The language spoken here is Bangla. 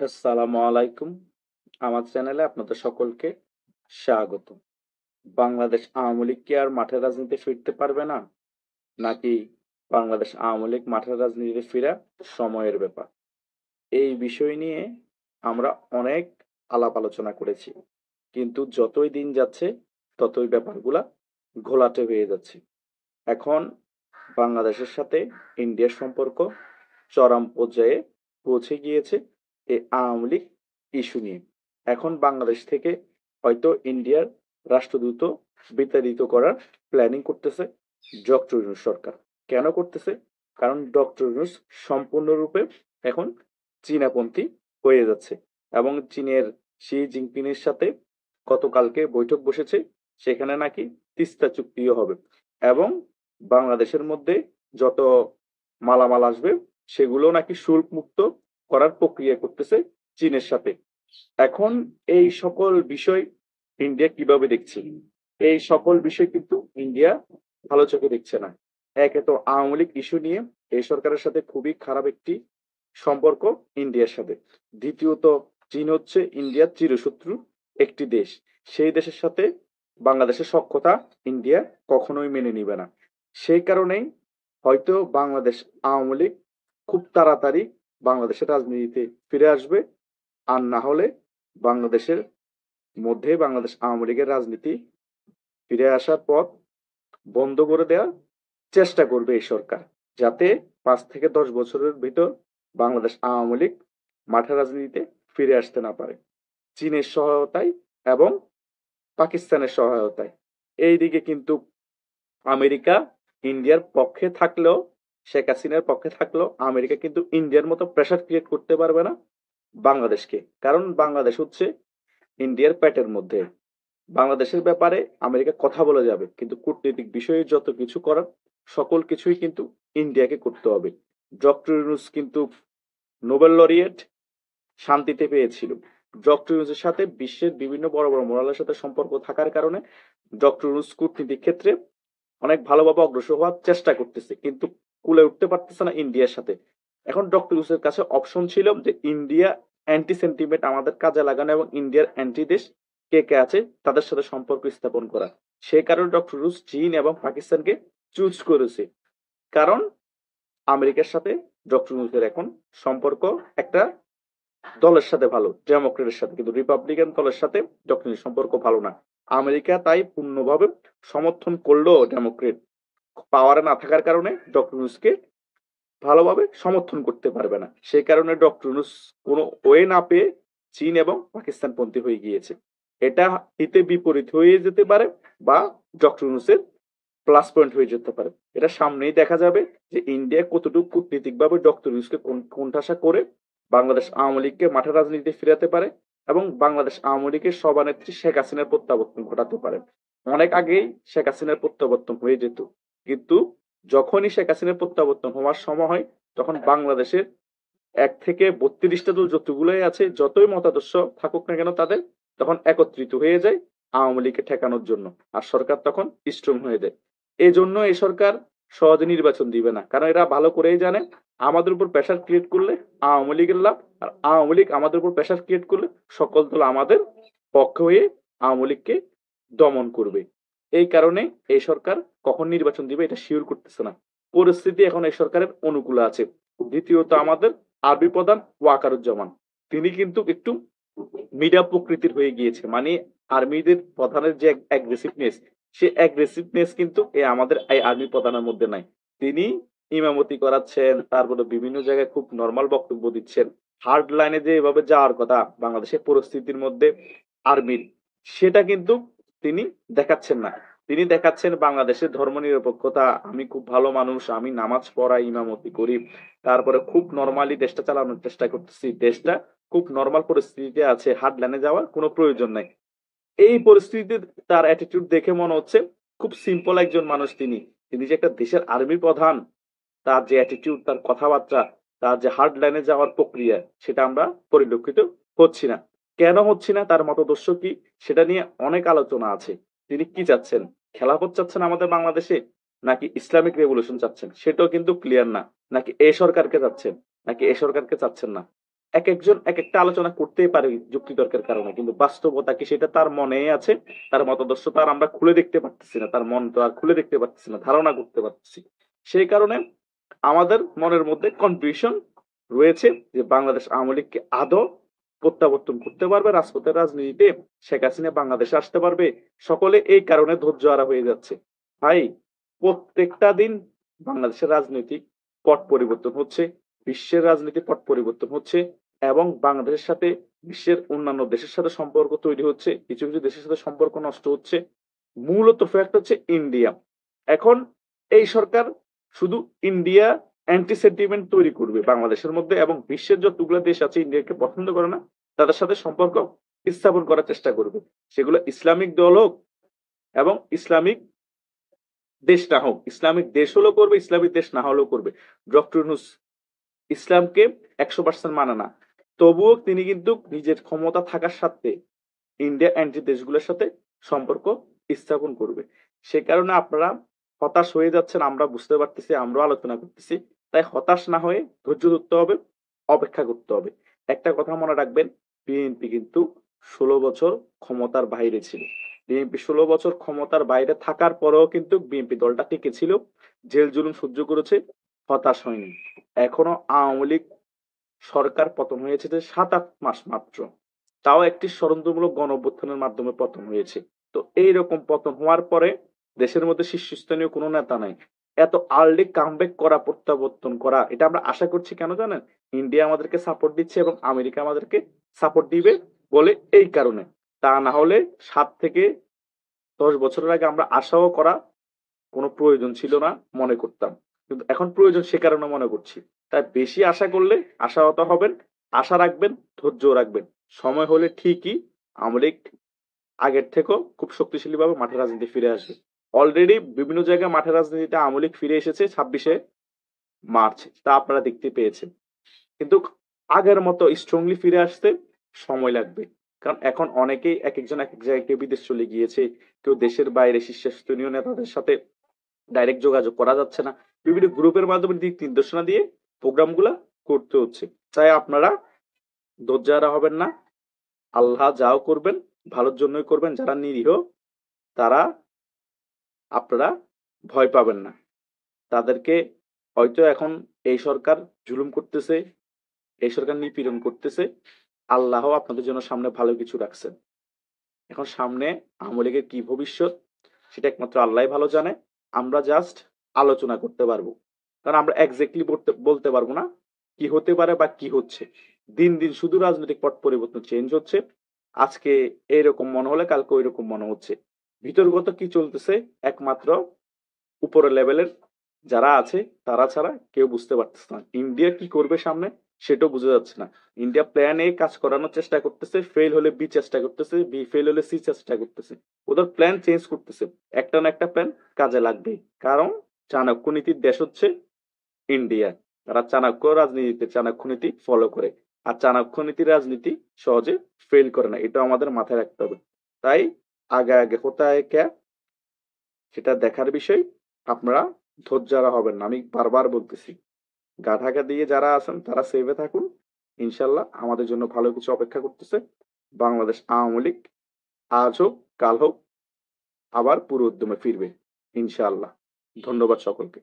আসসালামু আলাইকুম। আমার চ্যানেলে আপনাদের সকলকে স্বাগত। বাংলাদেশ আওয়ামী লীগ কি আর মাঠের রাজনীতি ফিরতে পারবে না? নাকি বাংলাদেশ আওয়ামী লীগ মাঠের রাজনীতিতে ফেরা সময়ের ব্যাপার? এই বিষয় নিয়ে আমরা অনেক আলাপ আলোচনা করেছি। কিন্তু যতই দিন যাচ্ছে ততই ব্যাপারগুলা ঘোলাটে হয়ে যাচ্ছে। এখন বাংলাদেশের সাথে ইন্ডিয়ার সম্পর্ক চরম পর্যায়ে পৌঁছে গিয়েছে এই আওয়ামী লীগ ইস্যু নিয়ে। এখন বাংলাদেশ থেকে হয়তো ইন্ডিয়ার রাষ্ট্রদূত বিতাড়িত করার প্ল্যানিং করতেছে ডক্টর ইউনূস সরকার। কেন করতেছে? কারণ ডক্টর ইউনূস সম্পূর্ণরূপে এখন চীনাপন্থী হয়ে যাচ্ছে এবং চীনের শি জিনপিংয়ের সাথে গতকালকে বৈঠক বসেছে। সেখানে নাকি তিস্তা চুক্তিও হবে এবং বাংলাদেশের মধ্যে যত মালামাল আসবে সেগুলো নাকি শুল্ক মুক্ত করার প্রক্রিয়া করতেছে চীনের সাথে। এখন এই সকল বিষয় ইন্ডিয়া কিভাবে দেখছে? এই সকল বিষয় কিন্তু ইন্ডিয়া ভালো চোখে দেখছে না। একে তো আওয়ামী লীগ ইস্যু নিয়ে এই সরকারের সাথে খুবই খারাপ একটি সম্পর্ক ইন্ডিয়ার সাথে। দ্বিতীয়ত চীন হচ্ছে ইন্ডিয়ার চিরশত্রু একটি দেশ। সেই দেশের সাথে বাংলাদেশের সখ্যতা ইন্ডিয়া কখনোই মেনে নিবে না। সেই কারণেই হয়তো বাংলাদেশ আওয়ামী লীগ খুব তাড়াতাড়ি বাংলাদেশের রাজনীতিতে ফিরে আসবে। আর না হলে বাংলাদেশের মধ্যে বাংলাদেশ আওয়ামী লীগের রাজনীতি ফিরে আসার পথ বন্ধ করে দেওয়ার চেষ্টা করবে এই সরকার, যাতে 5 থেকে 10 বছরের ভিতর বাংলাদেশ আওয়ামী লীগ মাঠের রাজনীতিতে ফিরে আসতে না পারে চীনের সহায়তায় এবং পাকিস্তানের সহায়তায়। এইদিকে কিন্তু আমেরিকা ইন্ডিয়ার পক্ষে থাকলেও, শেখ হাসিনার পক্ষে থাকলেও আমেরিকা কিন্তু ইন্ডিয়ার মতো প্রেশার ক্রিয়েট করতে পারবে না বাংলাদেশকে। কারণ বাংলাদেশ হচ্ছে ইন্ডিয়ার পেটের মধ্যে। বাংলাদেশের ব্যাপারে আমেরিকা কথা বলে যাবে, কিন্তু কূটনৈতিক বিষয়ে যত কিছু করার সকল কিছুই কিন্তু ইন্ডিয়াকে করতে হবে। ডক্টর ইউনূস কিন্তু নোবেল লরিয়েট শান্তিতে পেয়েছিল। ডক্টর ইউনূসের সাথে বিশ্বের বিভিন্ন বড় বড় মোরালের সাথে সম্পর্ক থাকার কারণে ডক্টর ইউনূস কূটনীতিক ক্ষেত্রে অনেক ভালোভাবে অগ্রসর হওয়ার চেষ্টা করতেছে, কিন্তু কুলে উঠতে পারতেছে না ইন্ডিয়ার সাথে। এখন ডক্টর ইউনূসের কাছে অপশন ছিল যে ইন্ডিয়া অ্যান্টি সেন্টিমেন্ট আমাদের কাজে লাগানো এবং ইন্ডিয়ার অ্যান্টি দেশ কে কে আছে তাদের সাথে সম্পর্ক স্থাপন করা। সেই কারণে ডক্টর ইউনূস চীন এবং পাকিস্তানকে চুজ করেছে। কারণ আমেরিকার সাথে ডক্টর ইউনূসের এখন সম্পর্ক একটা দলের সাথে ভালো, ডেমোক্রেটের সাথে, কিন্তু রিপাবলিকান দলের সাথে ডক্টর ইউনূসের সম্পর্ক ভালো না। আমেরিকা তাই পূর্ণভাবে সমর্থন করলেও ডেমোক্রেট পাওয়ারে না থাকার কারণে ডক্টর ইউনূসকে ভালোভাবে সমর্থন করতে পারবে না। সেই কারণে ডক্টর ইউনূস কোনো ওয়ে না পেয়ে চীন এবং পাকিস্তানপন্থী হয়ে গিয়েছে। এটা হিতে বিপরীত হয়ে যেতে পারে বা ডক্টর ইউনূসের প্লাস পয়েন্ট হয়ে যেতে পারে। এটা সামনেই দেখা যাবে যে ইন্ডিয়া কতটুকু কূটনীতিকভাবে ডক্টর ইউনূসকে কোণঠাসা করে বাংলাদেশ আওয়ামী লীগকে মাঠের রাজনীতিতে ফিরাতে পারে এবং বাংলাদেশ আওয়ামী লীগের সভানেত্রী শেখ হাসিনার প্রত্যাবর্তন ঘটাতে পারে। অনেক আগেই শেখ হাসিনার প্রত্যাবর্তন হয়ে যেত, কিন্তু যখনই শেখ হাসিনার প্রত্যাবর্তন হওয়ার সময় হয় তখন বাংলাদেশের 1 থেকে 32টা দল যতগুলোই আছে, যতই মতাদর্শ থাকুক না কেন তাদের, তখন একত্রিত হয়ে যায় আওয়ামী লীগকে ঠেকানোর জন্য। আর সরকার তখন স্ট্রং হয়ে যায়। এই জন্য এই সরকার সহজে নির্বাচন দিবে না, কারণ এরা ভালো করেই জানে আমাদের উপর প্রেশার ক্রিয়েট করলে আওয়ামী লীগের লাভ, আর আওয়ামী লীগ আমাদের উপর প্রেশার ক্রিয়েট করলে সকল দল আমাদের পক্ষে হয়ে আওয়ামী লীগকে দমন করবে। এই কারণে এই সরকার কখন নির্বাচন দিবে এটা শিওর করতেছে না। পরিস্থিতি এখন এই সরকারের অনুকূলে আছে। দ্বিতীয়ত আমাদের আরবি প্রধান ওয়াকারুজ্জামান, তিনি কিন্তু একটু মিডিয়া প্রকৃতির হয়ে গিয়েছে। মানে আর্মিদের প্রধানের যে অ্যাগ্রেসিভনেস, সে অ্যাগ্রেসিভনেস কিন্তু আমাদের এই আর্মি প্রধানের মধ্যে নাই। তিনি ইমামতি করাচ্ছেন, তারপরে বিভিন্ন জায়গায় খুব নর্মাল বক্তব্য দিচ্ছেন। হার্ড লাইনে যে এভাবে যাওয়ার কথা বাংলাদেশের পরিস্থিতির মধ্যে আর্মির, সেটা কিন্তু তিনি দেখাচ্ছেন না। তিনি দেখাচ্ছেন বাংলাদেশের ধর্মনিরপেক্ষতা, আমি খুব ভালো মানুষ, আমি নামাজ পড়াই, ইমামতি করি, তারপরে খুব নর্মালি দেশটা চালানোর চেষ্টা করতেছি, দেশটা খুব নর্মাল পরিস্থিতিতে আছে, হার্ড লাইনে যাওয়ার কোনো প্রয়োজন নাই। এই পরিস্থিতিতে তার অ্যাটিটিউড দেখে মনে হচ্ছে খুব সিম্পল একজন মানুষ। তিনি তিনি যে একটা দেশের আর্মি প্রধান, তার যে অ্যাটিটিউড, তার কথাবার্তা, তার যে হার্ড লাইনে যাওয়ার প্রক্রিয়া, সেটা আমরা পরিলক্ষিত হচ্ছি না। কেন হচ্ছি না, তার মতদর্শ কি, সেটা নিয়ে অনেক আলোচনা আছে। তিনি কি চাচ্ছেন? খেলাফত চাচ্ছেন আমাদের বাংলাদেশে, নাকি ইসলামিক রেভলিউশন চাচ্ছেন সেটাও কিন্তু ক্লিয়ার না। নাকি এ সরকারকে চাচ্ছেন, নাকি এ সরকারকে চাচ্ছেন না। এক একজন এক একটা আলোচনা করতেই পারে যুক্তি তর্কের কারণে, কিন্তু বাস্তবতা কি সেটা তার মনে আছে? তার মতাদর্শ তো আর আমরা খুলে দেখতে পারতেছি না, তার মন তো আর খুলে দেখতে পারতেছি না, ধারণা করতে পারতেছি। সেই কারণে আমাদের মনের মধ্যে কনফিউশন রয়েছে যে বাংলাদেশ আওয়ামী লীগকে আদৌ প্রত্যাবর্তন করতে পারবে রাজপথের রাজনীতিতে, শেখ হাসিনা বাংলাদেশে আসতে পারবে। সকলে এই কারণে ধৈর্য হারা হয়ে যাচ্ছে। ভাই, প্রত্যেকটা দিন বাংলাদেশের রাজনৈতিক পট পরিবর্তন হচ্ছে, বিশ্বের রাজনীতি পট পরিবর্তন হচ্ছে, এবং বাংলাদেশের সাথে বিশ্বের অন্যান্য দেশের সাথে সম্পর্ক তৈরি হচ্ছে, কিছু কিছু দেশের সাথে সম্পর্ক নষ্ট হচ্ছে। মূলত ফ্যাক্ট হচ্ছে ইন্ডিয়া। এখন এই সরকার শুধু ইন্ডিয়া অ্যান্টি সেন্টিমেন্ট তৈরি করবে বাংলাদেশের মধ্যে, এবং বিশ্বের যতগুলো দেশ আছে ইন্ডিয়াকে পছন্দ করে না তাদের সাথে সম্পর্ক স্থাপন করার চেষ্টা করবে, সেগুলো ইসলামিক দল হোক এবং ইসলামিক দেশ না হোক। ইসলামিক দেশ হলেও করবে, ইসলামিক দেশ না হলেও করবে। ডক্টর ইউনূস ইসলামকে 100% মানে না, তবুও তিনি কিন্তু নিজের ক্ষমতা থাকার সাথে ইন্ডিয়া অ্যান্টি দেশগুলোর সাথে সম্পর্ক স্থাপন করবে। সে কারণে আপনারা হতাশ হয়ে যাচ্ছেন, আমরা বুঝতে পারতেছি, আমরাও আলোচনা করতেছি। তাই হতাশ না হয়ে ধৈর্য ধরতে হবে, অপেক্ষা করতে হবে। একটা কথা মনে রাখবেন, বিএনপি কিন্তু 16 বছর ক্ষমতার বাইরে ছিল। বিএনপি 16 বছর ক্ষমতার বাইরে থাকার পরেও কিন্তু বিএনপি দলটা টিকে ছিল, জেল জুলুম সহ্য করেছে, হতাশ হয়নি। এখনো আওয়ামী লীগ সরকার পতন হয়েছে যে 7-8 মাস মাত্র, তাও একটি ষড়যন্ত্রমূলক গণঅভ্যুত্থানের মাধ্যমে পতন হয়েছে। তো এইরকম পতন হওয়ার পরে দেশের মধ্যে শীর্ষস্থানীয় কোনো নেতা নাই। এত আর্লি কামব্যাক করা, প্রত্যাবর্তন করা, এটা আমরা আশা করছি কেন জানেন? ইন্ডিয়া আমাদেরকে সাপোর্ট দিচ্ছে এবং আমেরিকা আমাদেরকে সাপোর্ট দিবে বলে, এই কারণে। তা না হলে 7 থেকে 10 বছরের আগে আমরা আশাও করা কোনো প্রয়োজন ছিল না মনে করতাম, কিন্তু এখন প্রয়োজন সে কারণে মনে করছি। তাই বেশি আশা করলে আশাহত হবেন, আশা রাখবেন, ধৈর্য রাখবেন। সময় হলে ঠিকই আওয়ামী লীগ আগের থেকেও খুব শক্তিশালী ভাবে মাঠে রাজনীতি ফিরে আসবে। অলরেডি বিভিন্ন জায়গায় মাঠে রাজনীতিতে আওয়ামী লীগ ফিরে এসেছে 26শে মার্চ, তা আপনারা দেখতে পেয়েছেন। কিন্তু আগের মতো স্ট্রংলি ফিরে আসতে সময় লাগবে, কারণ এখন অনেকেই এক একজন এক এক জায়গায়, কেউ বিদেশ চলে গিয়েছে, কেউ দেশের বাইরে শীর্ষস্থানীয় নেতাদের সাথে ডাইরেক্ট যোগাযোগ করা যাচ্ছে না, বিভিন্ন গ্রুপের মাধ্যমে দিক নির্দেশনা দিয়ে প্রোগ্রামগুলা করতে হচ্ছে। তাই আপনারা ধৈর্য হবেন না, আল্লাহ যাও করবেন ভালোর জন্যই করবেন। যারা নিরীহ তারা আপনারা ভয় পাবেন না, তাদেরকে হয়তো এখন এই সরকার জুলুম করতেছে, এই সরকার নিপীড়ন করতেছে, আল্লাহ আপনাদের জন্য সামনে ভালো কিছু রাখছেন। এখন সামনে আওয়ামী লীগের কি ভবিষ্যৎ সেটা একমাত্র আল্লাহ ভালো জানে। আমরা জাস্ট আলোচনা করতে পারবো, কারণ আমরা এক্স্যাক্টলি বলতে পারবো না কি হতে পারে বা কি হচ্ছে। দিন দিন শুধু রাজনৈতিক পট পরিবর্তন চেঞ্জ হচ্ছে, আজকে এইরকম মনে হলে কালকে ওই রকম মনে হচ্ছে। ভিতরগত কি চলতেছে একমাত্র উপরের লেভেলের যারা আছে তারা ছাড়া কেউ বুঝতে পারতেছে না। ইন্ডিয়া কি করবে সামনে সেটাও বোঝা যাচ্ছে না। ইন্ডিয়া প্ল্যান এ কাজ করানোর চেষ্টা করতেছে, ফেল হলে বি চেষ্টা করতেছে, বি ফেল হলে সি চেষ্টা করতেছে। ওদের প্ল্যান চেঞ্জ করতেছে, একটা না একটা প্ল্যান কাজে লাগবে। কারণ চাণক্য নীতির দেশ হচ্ছে ইন্ডিয়া। তারা চাণক্য রাজনীতিতে চাণক্য নীতি ফলো করে, আর চাণক্য নীতির রাজনীতি সহজে ফেল করে না, এটা আমাদের মাথায় রাখতে হবে। তাই আগে আগে কোথায় কে সেটা দেখার বিষয়। আপনারা ধৈর্য হবেন না, আমি বারবার বলতেছি। গা ঢাকা দিয়ে যারা আছেন তারা সেভে থাকুন, ইনশাল্লাহ আমাদের জন্য ভালো কিছু অপেক্ষা করতেছে। বাংলাদেশ আওয়ামী লীগ আজ হোক কাল হোক আবার পুরো উদ্যমে ফিরবে ইনশাআল্লাহ। ধন্যবাদ সকলকে।